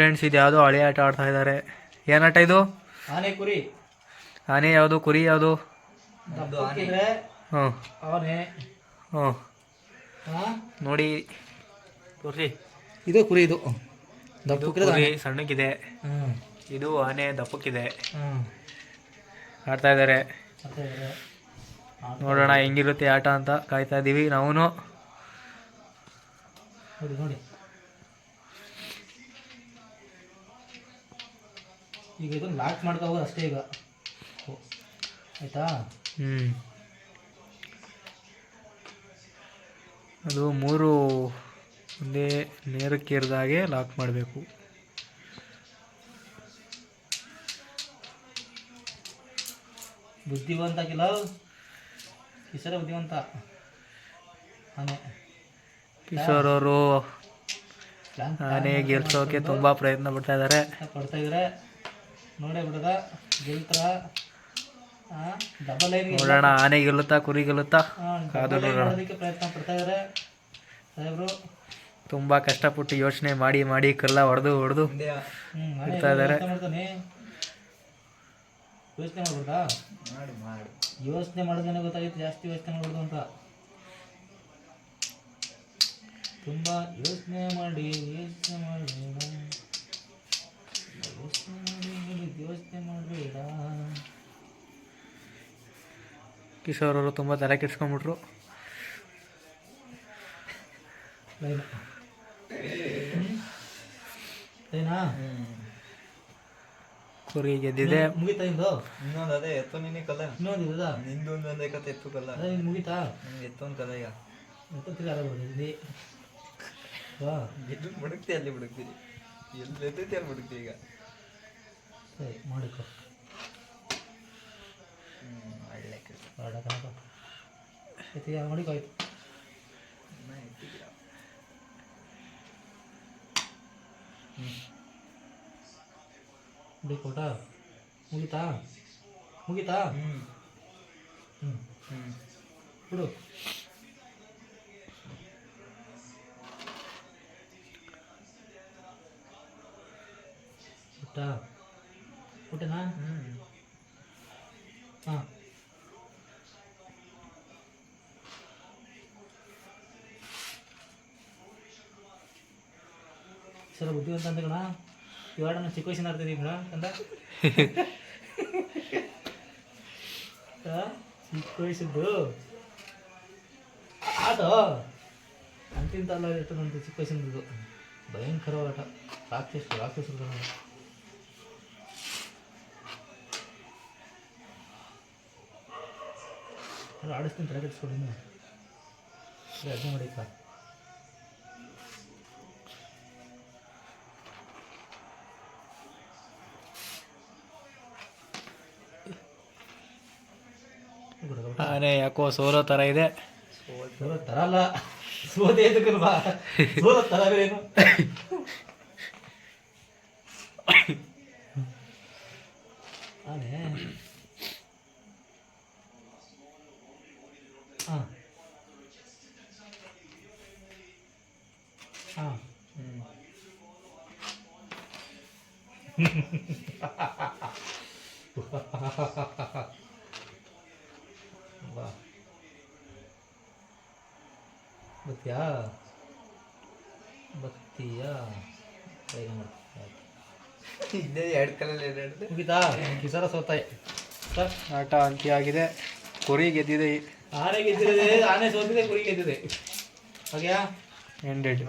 Friends, ಇದು ಯಾವುದೋ ಹಳೆ ಆಟ ಆಡ್ತಾ ಇದ್ದಾರೆ. ಏನು ಆಟ ಇದು? ಆನೆ ಕುರಿ. ಆನೆ ಯಾವುದು? ಕುರಿ ಯಾವುದು? ಹ್ಞೂ ಆನೆ. ಹ್ಞೂ ನೋಡಿ ತೋರಿಸಿ. ಇದು ಕುರಿ. ಇದು ಕುರಿ ಸಣ್ಣಕ್ಕಿದೆ. ಇದು ಆನೆ ದಪ್ಪಕ್ಕಿದೆ. ಆಡ್ತಾ ಇದ್ದಾರೆ. ನೋಡೋಣ ಹೆಂಗಿರುತ್ತೆ ಆಟ ಅಂತ ಕಾಯ್ತಾ ಇದ್ದೀವಿ ನಾವು. ನೋಡಿ ನೋಡಿ, ಈಗ ಇದನ್ನು ಲಾಕ್ ಮಾಡ್ಕೋಬೋದು ಅಷ್ಟೇ ಈಗ, ಆಯಿತಾ? ಅದು 3 ಒಂದೇ ನೇರಕ್ಕೆ ಇರಿದಾಗೆ ಲಾಕ್ ಮಾಡಬೇಕು. ಬುದ್ಧಿವಂತ ಕಿಲ್ಲ ಕಿಶೋರ, ಬುದ್ಧಿವಂತ ಆನೆ. ಕಿಶೋರ್ ಅವರು ಆನೆ ಗೆಲ್ಸೋಕೆ ತುಂಬ ಪ್ರಯತ್ನ ಪಡ್ತಾ ಇದ್ದಾರೆ. ನೋಡೇ ಬಿಡದ ಗೆಲ್ತಾರ. ಡಬಲ್ ಲೈನ್ ನೋಡೋಣ ಆನೆ ಗೆಲ್ಲುತ್ತಾ ಕುರಿ ಗೆಲ್ಲುತ್ತಾ ಕಾದು ನೋಡೋಣ. ಪ್ರಯತ್ನ ಪಡ್ತಾ ಇದ್ದಾರೆ ಸಾಹೇಬ್ರು. ತುಂಬ ಕಷ್ಟಪಟ್ಟು ಯೋಚನೆ ಮಾಡಿ ಕಲ್ಲ ಹೊಡೆದು ಇರ್ತಾ ಇದ್ದಾರೆ. ಯೋಚನೆ ಮಾಡ್ಬಿಡ್ತಾ? ಯೋಚನೆ ಮಾಡೋದೇನೆ ಗೊತ್ತಾಗಿತ್ತು, ಜಾಸ್ತಿ ಯೋಚನೆ ಮಾಡ್ಬಿಡ್ದು ಅಂತ. ತುಂಬ ಯೋಚನೆ ಮಾಡಿ ಮಾಡಬೇಡ. ಕಿಶೋರ್ ಅವರು ತುಂಬ ತಲೆ ಕೆಡ್ಸ್ಕೊಂಡ್ಬಿಟ್ರು. ಕುರಿ ಗೆದ್ದಿದೆ. ಮುಗಿತಾ ಇಂದು? ಇನ್ನೊಂದು ಅದೇ ಎತ್ತು ನಿನ್ನೆ ಕಲ್ಲ. ಇನ್ನೊಂದು ಇದ ನಿಂದು ಒಂದೇ ಕತೆ ಎತ್ತು ಕಲ್ಲ. ಅದೇ ಮುಗಿತಾ? ಎತ್ತೊಂದು ಕಲ್ಲ. ಈಗ ಎತ್ತೊತ್ತಿಗೆ ಎಲ್ಲಿ ಬುಡುಕ್ತಿ ಅಲ್ಲಿ ಬುಡುಕ್ತೀರಿ, ಎಲ್ಲಿ ಎತ್ತೈತಿ ಅಲ್ಲಿ ಬುಡುಕ್ತಿ. ಈಗ ಸರಿ ಮಾಡಿಕೊ. ಒಳ್ಳೆ ಕೆಲಸ ಎತ್ತಿಗೆ ಮಾಡಿಕೊ. ಆಯ್ತು. ಕೊಟ ಮುಗಿತಾ? ಮುಗಿತಾ? ಬಿಡು. ಊಟನಾ? ಹಾಂ, ಸರ್ ಬುದ್ಧಿವಂತ ಅಂತ ಕಣ. ಇವಾಗ ನಾನು ಚಿಕ್ಕ ವಯಸ್ಸಿನ ಆಡ್ತಿದ್ದೀವಿ ಕಣ ಅಂತ. ಚಿಕ್ಕ ವಯಸ್ಸಿದ್ದು ಆಟ ಅಂತಿಂತ ಅಲ್ಲ ಇರ್ತದಂತ. ಚಿಕ್ಕ ವಯಸ್ಸಿನದ್ದು ಭಯಂಕರವಾದ ಆಟ. ರಾಕ್ಷಸರು ಆಡಿಸ್ತೀನಿ. ತಲೆ ಕೆಡಿಸ್ಕೊಡಿ, ಅರ್ಜಿ ಮಾಡಿಕ. ಆನೆ ಯಾಕೋ ಸೋಲೋ ಥರ ಇದೆ. ಸೋಲೋ ಥರ ಅಲ್ಲ, ಸೋದೆ ಎದಕ್ಕಲ್ವಾ? ಸೋಲೋ ಥರ ಏನು? ಆನೆ ಹಾಂ ಹಾಂ ಬಾ ಬತ್ತೀಯಾ? ಇದ್ದೇ 2 ಕಲ್ಲಲ್ಲಿ ಎರಡು ಮುಗಿತಾ? ಕಿಸರ ಸೋತಾಯಿ. ಆಟ ಅಂತ್ಯ ಆಗಿದೆ. ಕುರಿ ಗೆದ್ದಿದೆ. ಆನೆ ಗೆದ್ದಿದೆ, ಆನೆ ಸೋತಿದೆ, ಕುರಿ ಗೆದ್ದಿದೆ. ಹಾಗೆಯಾ? ಎಂಡೆಡ್.